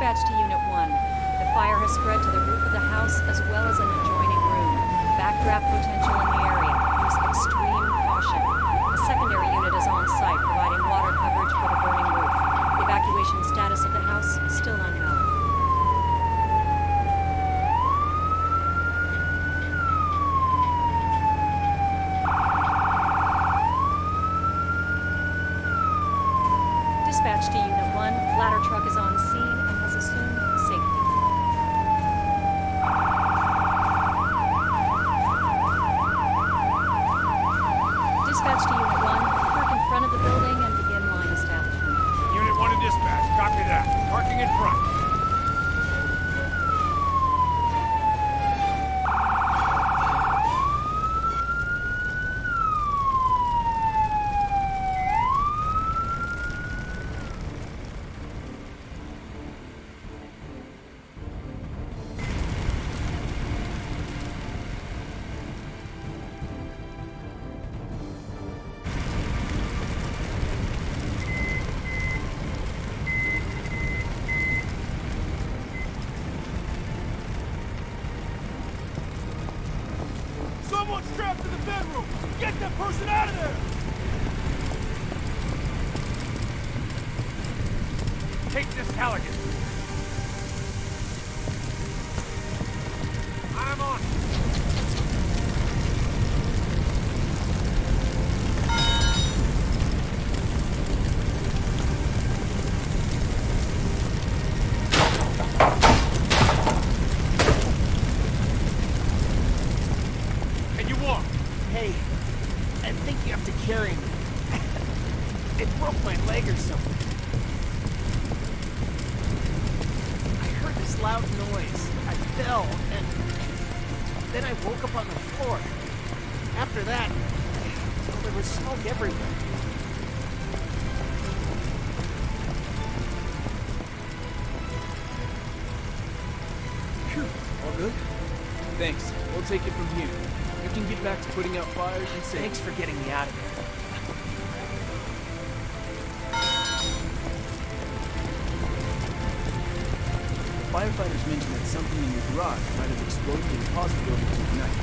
Dispatch to Unit 1. The fire has spread to the roof of the house as well as an adjoining room. Backdraft potential in the area. Use extreme caution. A secondary unit is on site providing water coverage for the burning roof. The evacuation status of the house still unknown. Dispatch to Unit 1. Ladder truck is on scene and has assumed safety. Dispatch to Unit 1. Park in front of the building and begin line establishment. Unit 1 in dispatch. Copy that. Parking in front. Someone's trapped in the bedroom! Get that person out of there! Take this Halligan. I'm on. Hey, I think you have to carry me. It broke my leg or something. I heard this loud noise. I fell, and then I woke up on the floor. After that, well, there was smoke everywhere. Phew, all good? Thanks. We'll take it from here. You can get back to putting out fires and say. Thanks for getting me out of there. The firefighters mentioned that something in your garage might have exploded and caused the building to ignite.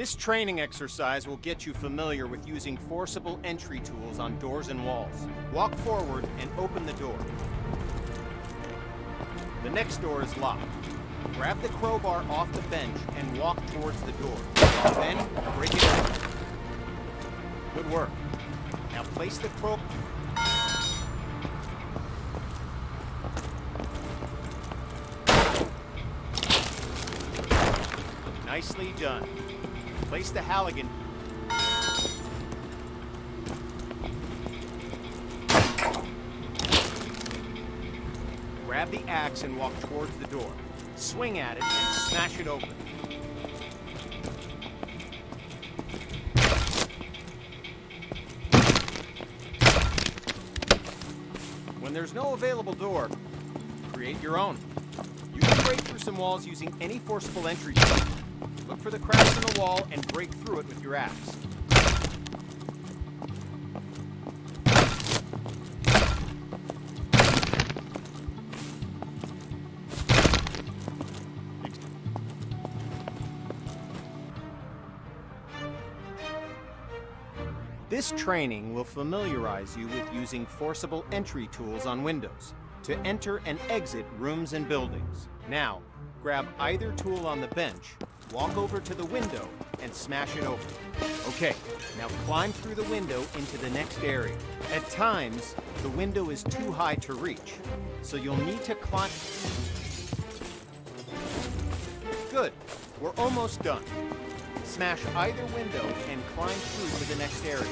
This training exercise will get you familiar with using forcible entry tools on doors and walls. Walk forward and open the door. The next door is locked. Grab the crowbar off the bench and walk towards the door. Then, break it open. Good work. Now place the crowbar... Nicely done. Place the Halligan. Grab the axe and walk towards the door. Swing at it and smash it open. When there's no available door, create your own. You can break through some walls using any forcible entry tool. Look for the cracks in the wall and break through it with your axe. This training will familiarize you with using forcible entry tools on Windows to enter and exit rooms and buildings. Now, grab either tool on the bench, walk over to the window, and smash it open. Okay, now climb through the window into the next area. At times, the window is too high to reach, so you'll need to climb... Good, we're almost done. Smash either window and climb through to the next area.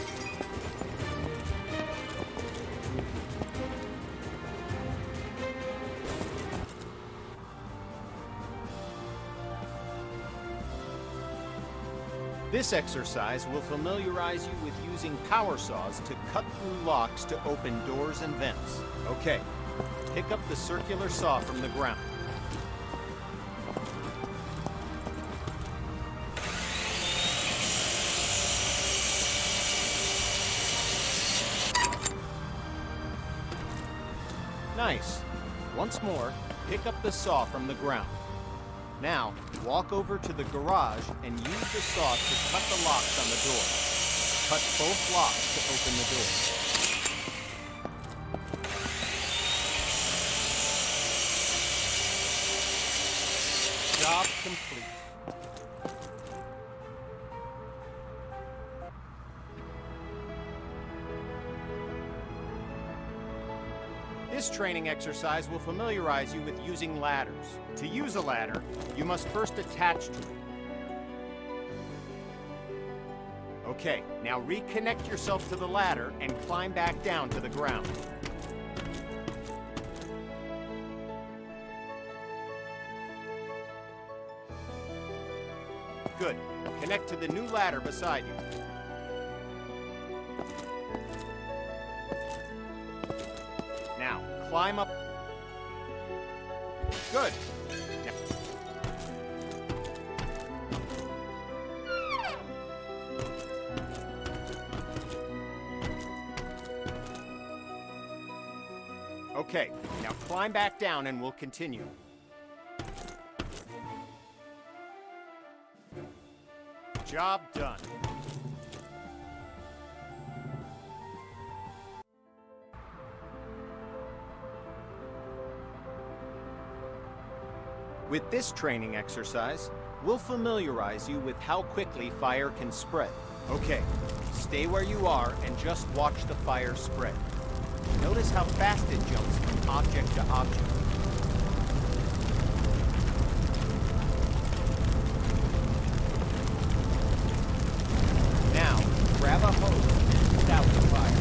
This exercise will familiarize you with using power saws to cut through locks to open doors and vents. Okay, pick up the circular saw from the ground. Nice. Once more, pick up the saw from the ground. Now, walk over to the garage and use the saw to cut the locks on the door. Cut both locks to open the door. Job complete. This training exercise will familiarize you with using ladders. To use a ladder, you must first attach to it. Okay, now reconnect yourself to the ladder and climb back down to the ground. Good. Connect to the new ladder beside you. Now, climb up. Good. Now. Okay, now climb back down and we'll continue. Job done. With this training exercise, we'll familiarize you with how quickly fire can spread. Okay, stay where you are and just watch the fire spread. Notice how fast it jumps from object to object. Now, grab a hose and put out the fire.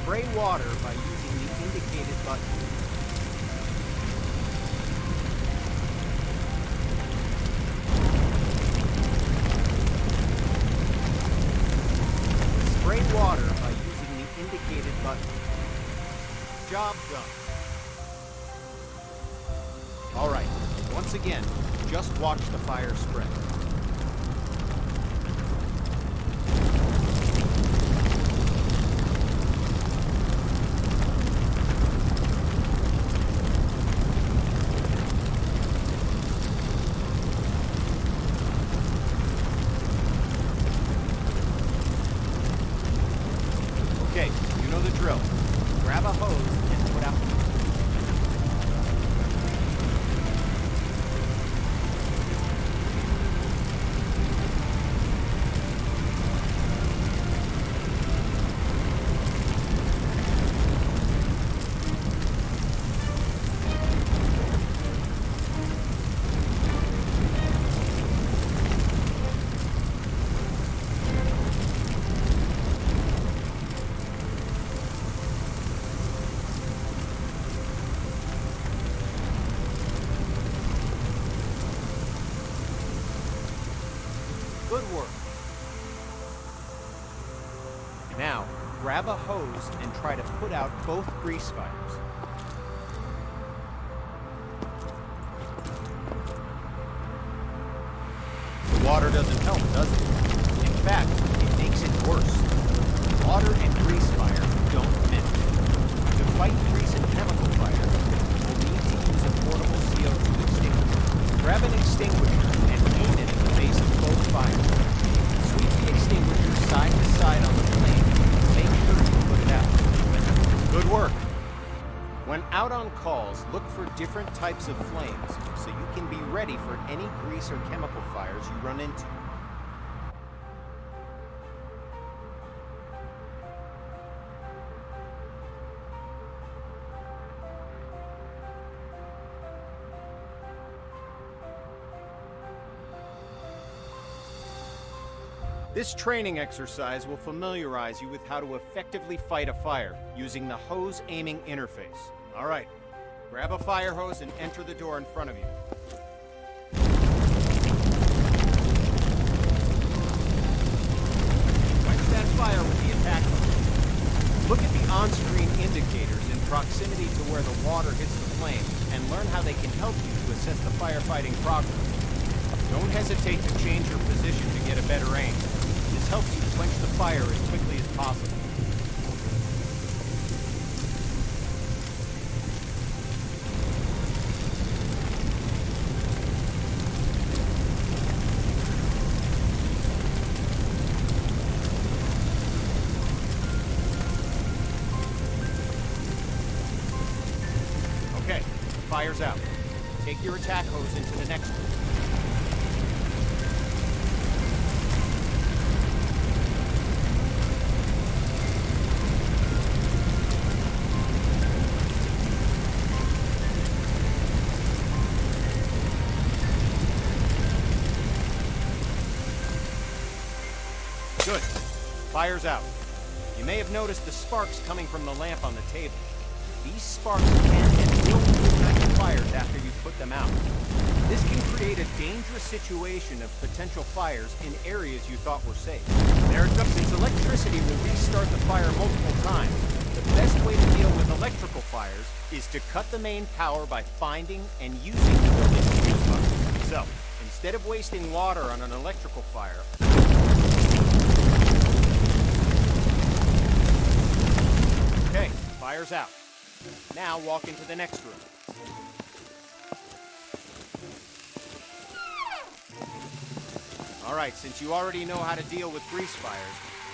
Spray water by using the indicated button. Spray water by using the indicated button. Job done. All right, once again, just watch the fire spread. Okay, you know the drill. Grab a hose and put out... Good work. Now, grab a hose and try to put out both grease fires. The water doesn't help, does it? In fact, it makes it worse. Water and grease fire don't mix. To fight grease and chemical fire, you'll need to use a portable CO2 extinguisher. Grab an extinguisher and aim it at the base of both fires. Sweep the extinguisher side to side on the flame and make sure you put it out. Good work. When out on calls, look for different types of flames so you can be ready for any grease or chemical fires you run into. This training exercise will familiarize you with how to effectively fight a fire using the hose aiming interface. All right, grab a fire hose and enter the door in front of you. Quench that fire with the attack hose. Look at the on-screen indicators in proximity to where the water hits the flame and learn how they can help you to assess the firefighting progress. Don't hesitate to change your position to get a better aim. This helps you quench the fire as quickly as possible. Okay, fire's out. Take your attack hose into the next one. Good. Fire's out. You may have noticed the sparks coming from the lamp on the table. These sparks can and will ignite fires after you put them out. This can create a dangerous situation of potential fires in areas you thought were safe. Since electricity will restart the fire multiple times, the best way to deal with electrical fires is to cut the main power by finding and using the building's fuse box. So, instead of wasting water on an electrical fire, okay, fire's out. Now walk into the next room. All right, since you already know how to deal with grease fires,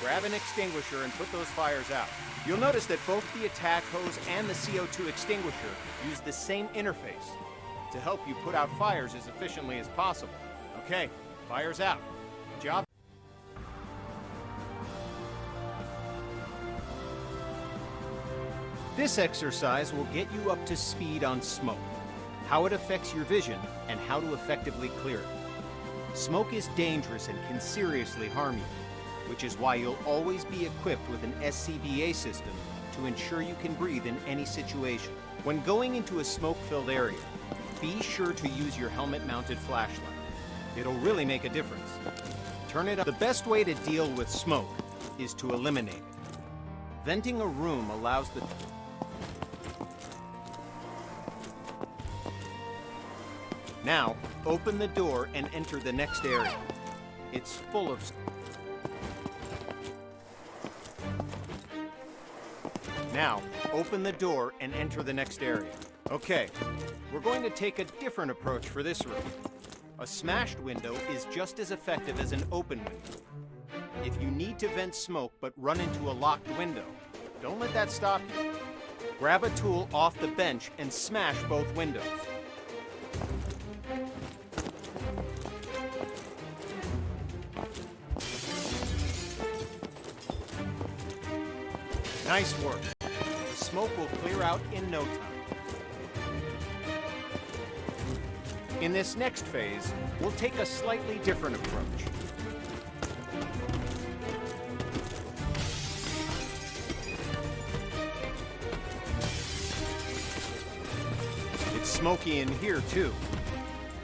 grab an extinguisher and put those fires out. You'll notice that both the attack hose and the CO2 extinguisher use the same interface to help you put out fires as efficiently as possible. Okay, fire's out. Good job. This exercise will get you up to speed on smoke, how it affects your vision, and how to effectively clear it. Smoke is dangerous and can seriously harm you, which is why you'll always be equipped with an SCBA system to ensure you can breathe in any situation. When going into a smoke-filled area, be sure to use your helmet-mounted flashlight. It'll really make a difference. Turn it up. The best way to deal with smoke is to eliminate it. Venting a room allows the... Now, open the door and enter the next area. It's full of... Now, open the door and enter the next area. Okay, we're going to take a different approach for this room. A smashed window is just as effective as an open window. If you need to vent smoke but run into a locked window, Don't let that stop you. Grab a tool off the bench and smash both windows. Nice work. The smoke will clear out in no time. In this next phase, we'll take a slightly different approach. It's smoky in here, too.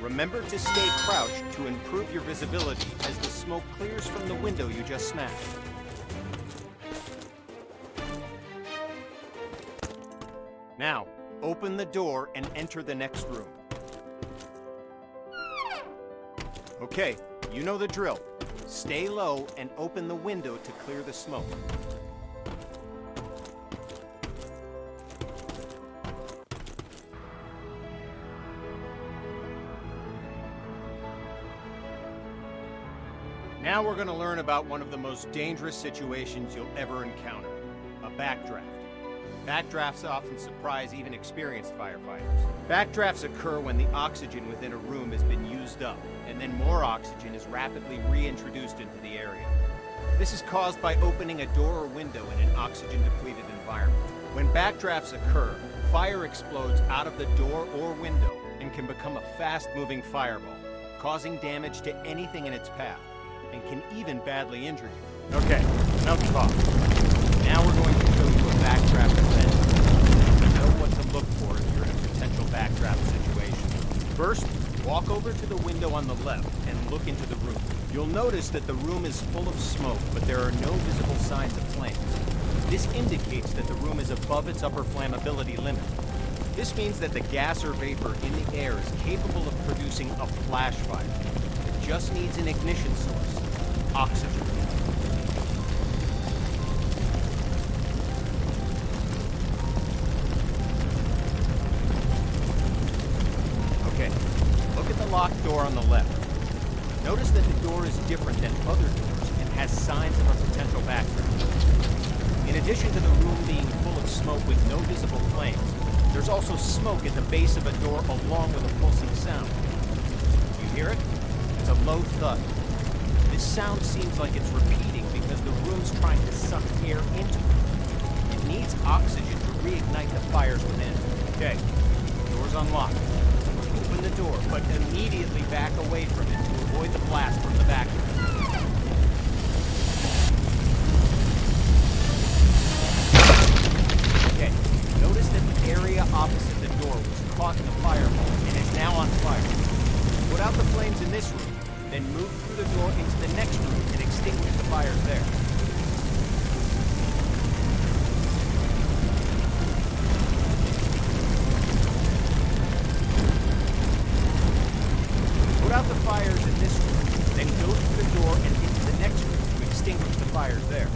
Remember to stay crouched to improve your visibility as the smoke clears from the window you just smashed. Now, open the door and enter the next room. Okay, you know the drill. Stay low and open the window to clear the smoke. Now we're going to learn about one of the most dangerous situations you'll ever encounter, a backdraft. Backdrafts often surprise even experienced firefighters. Backdrafts occur when the oxygen within a room has been used up, and then more oxygen is rapidly reintroduced into the area. This is caused by opening a door or window in an oxygen-depleted environment. When backdrafts occur, fire explodes out of the door or window and can become a fast-moving fireball, causing damage to anything in its path, and can even badly injure you. Okay, enough talk. Now we're going to show you a backdraft event. You know what to look for if you're in a potential backdraft situation. First, walk over to the window on the left and look into the room. You'll notice that the room is full of smoke, but there are no visible signs of flames. This indicates that the room is above its upper flammability limit. This means that the gas or vapor in the air is capable of producing a flash fire. It just needs an ignition source: oxygen. Locked door on the left. Notice that the door is different than other doors and has signs of a potential backdraft. In addition to the room being full of smoke with no visible flames, there's also smoke at the base of a door along with a pulsing sound. You hear it? It's a low thud. This sound seems like it's repeating because the room's trying to suck air into it. It needs oxygen to reignite the fires within. Okay, door's unlocked. Open the door, but immediately back away from it to avoid the blast from the back. Okay, notice that the area opposite the door was caught in a fireball and is now on fire. Put out the flames in this room, then move through the door into the next room and extinguish the fires there. Put out the fires in this room, then go through the door and into the next room to extinguish the fires there.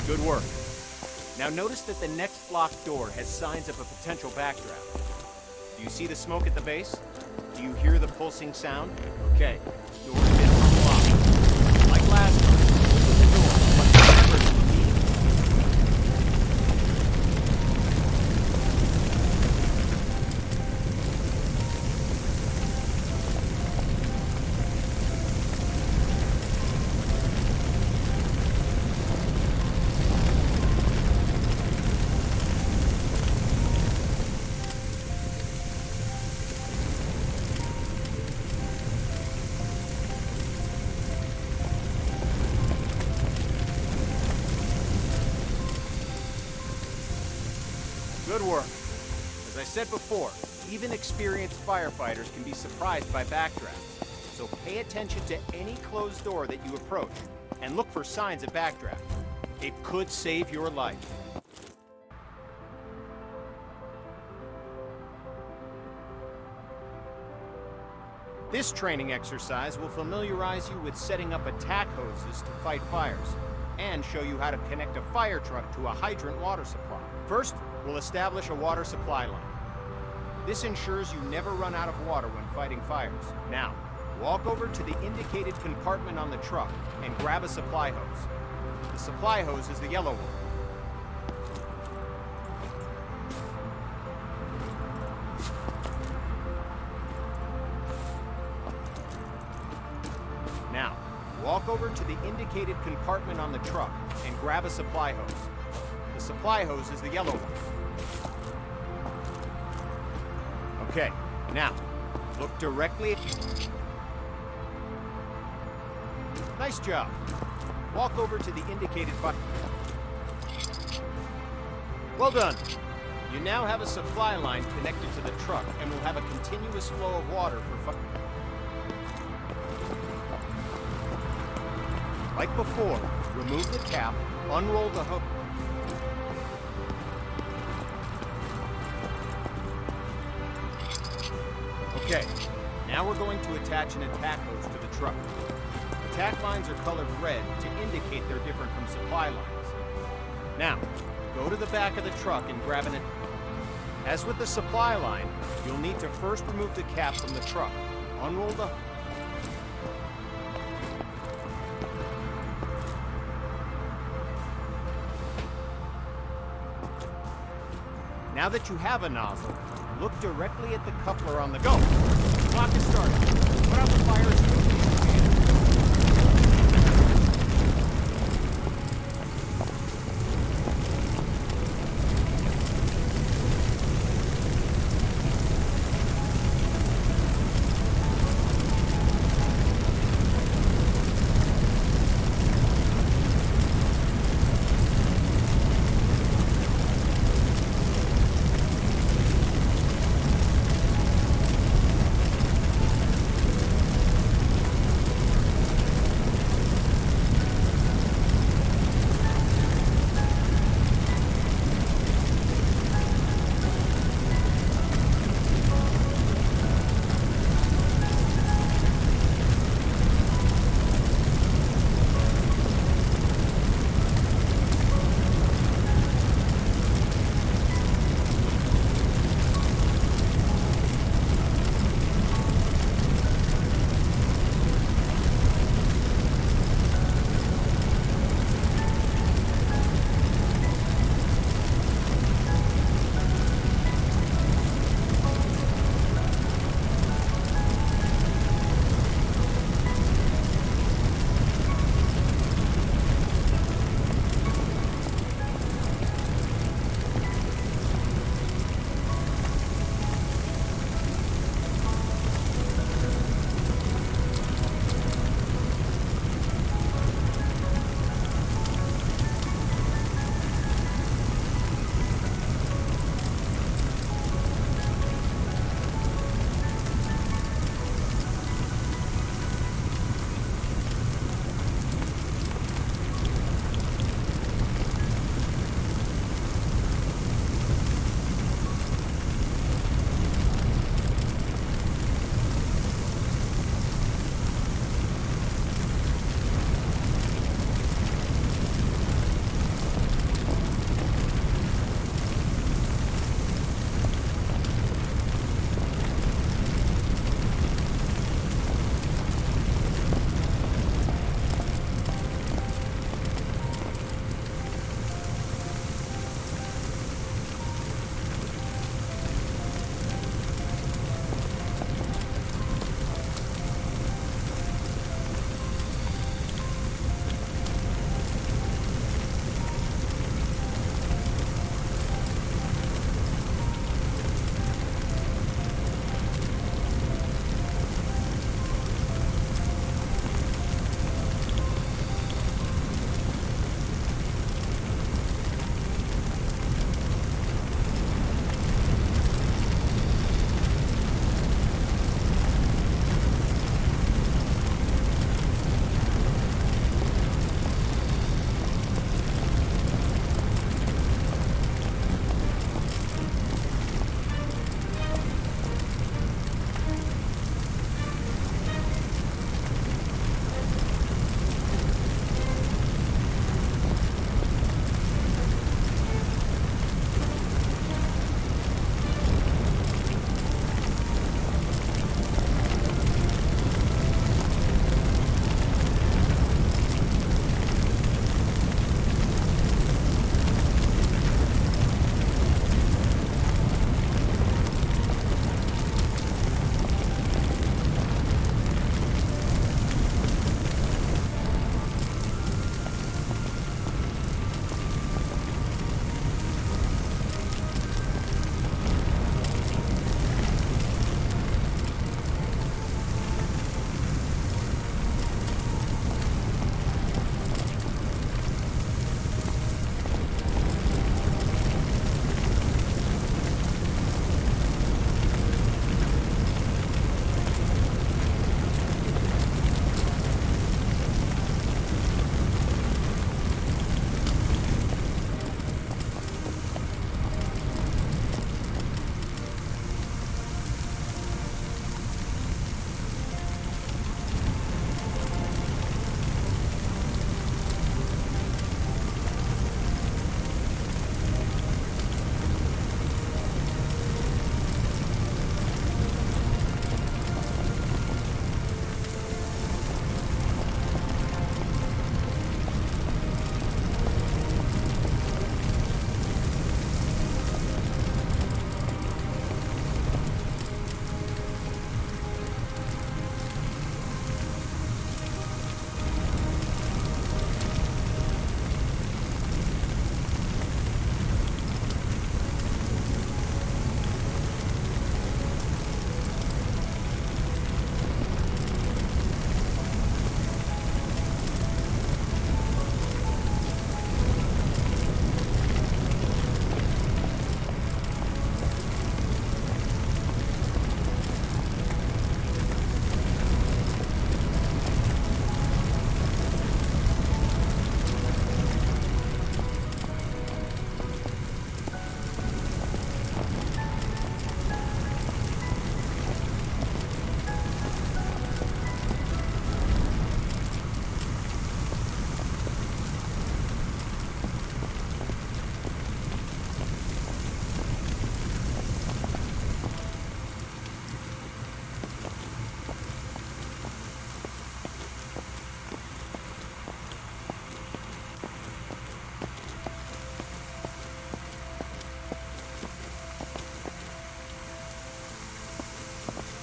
Good work. Now notice that the next locked door has signs of a potential backdraft. Do you see the smoke at the base? Do you hear the pulsing sound? Okay, door's been unlocked. Like last time, open the door, but remember to immediately. Good work. As I said before, even experienced firefighters can be surprised by backdrafts. So pay attention to any closed door that you approach and look for signs of backdraft. It could save your life. This training exercise will familiarize you with setting up attack hoses to fight fires and show you how to connect a fire truck to a hydrant water supply. First, we'll establish a water supply line. This ensures you never run out of water when fighting fires. Now, walk over to the indicated compartment on the truck and grab a supply hose. The supply hose is the yellow one. Now, walk over to the indicated compartment on the truck and grab a supply hose. The supply hose is the yellow one. Okay, now, look directly at... Nice job. Walk over to the indicated button. Well done. You now have a supply line connected to the truck and will have a continuous flow of water for Like before, remove the cap, unroll the hook. Okay, now we're going to attach an attack hose to the truck. Attack lines are colored red to indicate they're different from supply lines. Now, go to the back of the truck and grab an... As with the supply line, you'll need to first remove the cap from the truck. Unroll the... Now that you have a nozzle, look directly at the coupler on the go. Clock is started. Put out the fire as quickly as you can.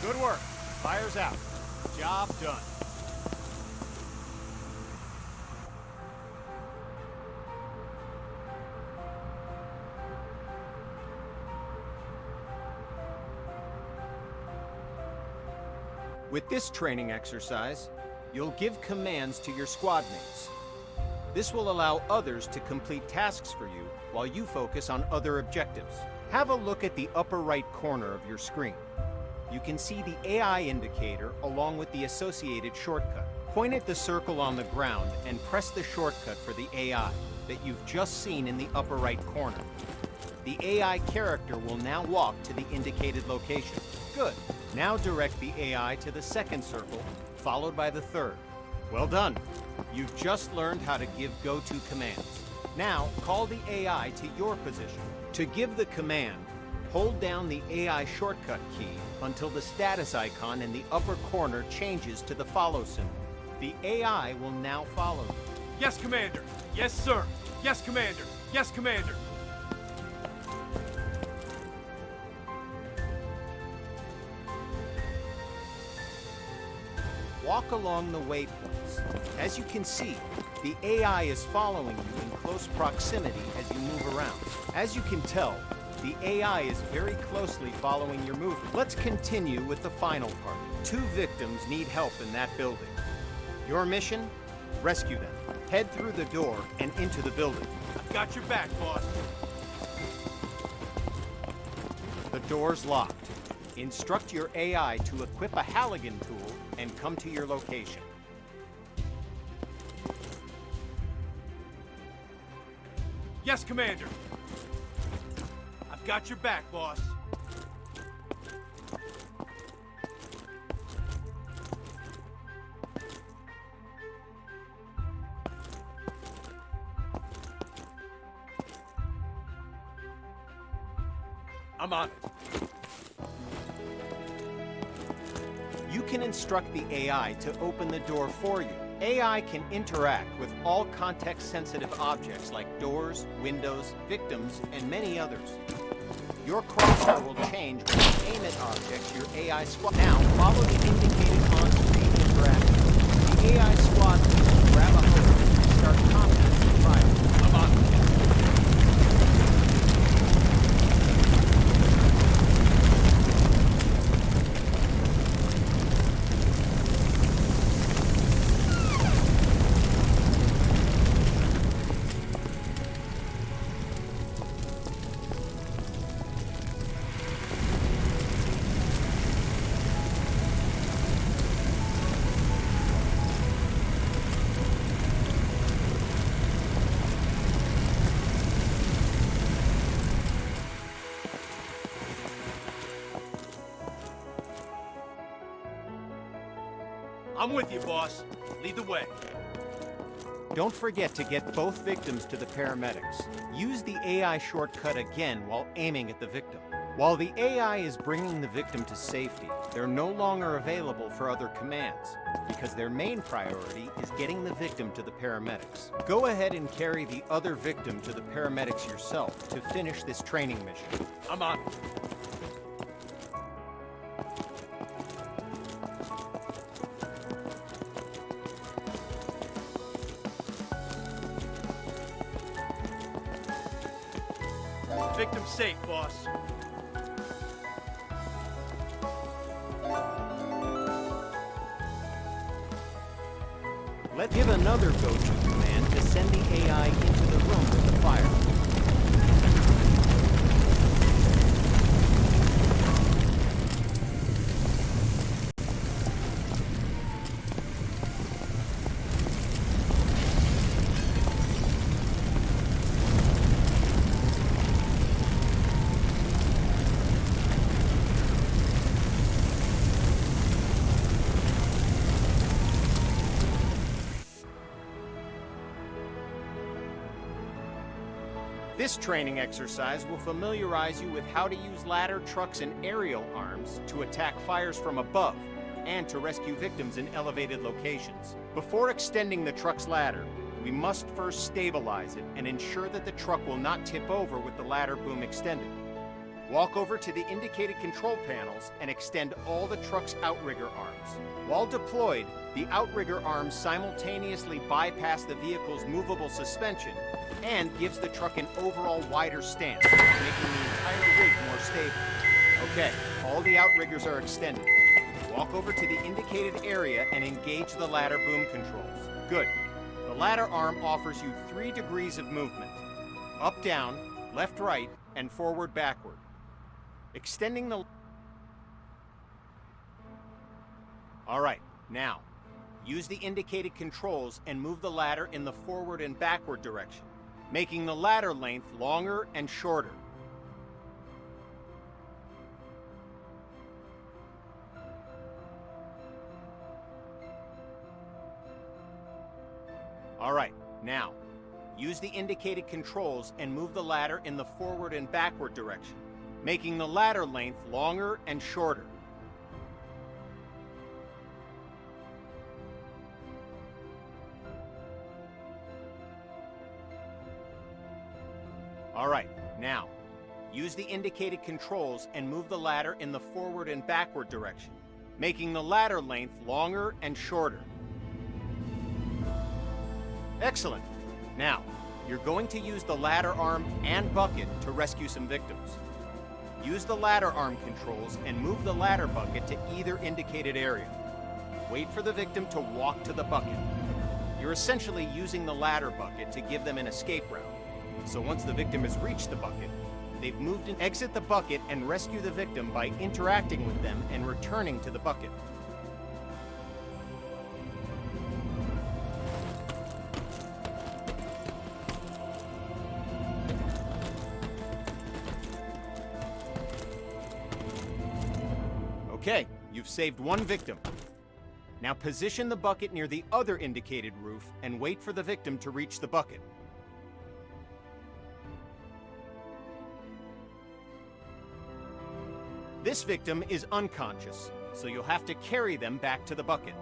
Good work. Fire's out. Job done. With this training exercise, you'll give commands to your squad mates. This will allow others to complete tasks for you while you focus on other objectives. Have a look at the upper right corner of your screen. You can see the AI indicator along with the associated shortcut. Point at the circle on the ground and press the shortcut for the AI that you've just seen in the upper right corner. The AI character will now walk to the indicated location. Good. Now direct the AI to the second circle, followed by the third. Well done. You've just learned how to give go-to commands. Now, call the AI to your position. To give the command, hold down the AI shortcut key until the status icon in the upper corner changes to the follow symbol. The AI will now follow you. Yes, Commander. Yes, sir. Yes, Commander. Yes, Commander. Walk along the waypoints. As you can see, the AI is following you in close proximity as you move around. As you can tell, the AI is very closely following your movement. Let's continue with the final part. 2 victims need help in that building. Your mission? Rescue them. Head through the door and into the building. I've got your back, boss. The door's locked. Instruct your AI to equip a Halligan tool and come to your location. Yes, Commander. I've got your back, boss. I'm on it. You can instruct the AI to open the door for you. AI can interact with all context-sensitive objects like doors, windows, victims, and many others. Your crosshair will change when you aim at objects your AI squad. Now, follow the indicated on-screen interaction. The AI squad will grab a hose and start combat and fire. I'm on it. I'm with you, boss. Lead the way. Don't forget to get both victims to the paramedics. Use the AI shortcut again while aiming at the victim. While the AI is bringing the victim to safety, they're no longer available for other commands, because their main priority is getting the victim to the paramedics. Go ahead and carry the other victim to the paramedics yourself to finish this training mission. I'm on it. Victim safe, boss. Let's give another go-to command to send the AI into the room with the fire. This training exercise will familiarize you with how to use ladder trucks and aerial arms to attack fires from above and to rescue victims in elevated locations. Before extending the truck's ladder, we must first stabilize it and ensure that the truck will not tip over with the ladder boom extended. Walk over to the indicated control panels and extend all the truck's outrigger arms. While deployed, the outrigger arms simultaneously bypass the vehicle's movable suspension and gives the truck an overall wider stance, making the entire rig more stable. Okay, all the outriggers are extended. Walk over to the indicated area and engage the ladder boom controls. Good. The ladder arm offers you 3 degrees of movement. Up, down, left, right, and forward, backward. Extending the... All right, now, use the indicated controls and move the ladder in the forward and backward direction, making the ladder length longer and shorter. All right, now, use the indicated controls and move the ladder in the forward and backward direction, making the ladder length longer and shorter. All right, now, use the indicated controls and move the ladder in the forward and backward direction, making the ladder length longer and shorter. Excellent. Now, you're going to use the ladder arm and bucket to rescue some victims. Use the ladder arm controls and move the ladder bucket to either indicated area. Wait for the victim to walk to the bucket. You're essentially using the ladder bucket to give them an escape route. So once the victim has reached the bucket, they've moved and exit the bucket and rescue the victim by interacting with them and returning to the bucket. Okay, you've saved 1 victim. Now position the bucket near the other indicated roof and wait for the victim to reach the bucket. This victim is unconscious, so you'll have to carry them back to the bucket.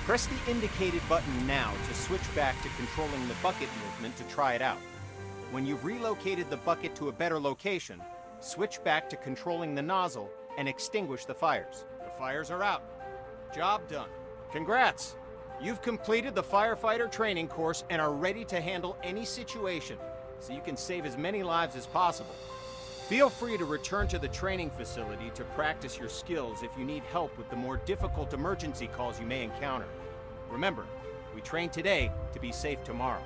Press the indicated button now to switch back to controlling the bucket movement to try it out. When you've relocated the bucket to a better location, switch back to controlling the nozzle and extinguish the fires. The fires are out. Job done. Congrats! You've completed the firefighter training course and are ready to handle any situation, so you can save as many lives as possible. Feel free to return to the training facility to practice your skills if you need help with the more difficult emergency calls you may encounter. Remember, we train today to be safe tomorrow.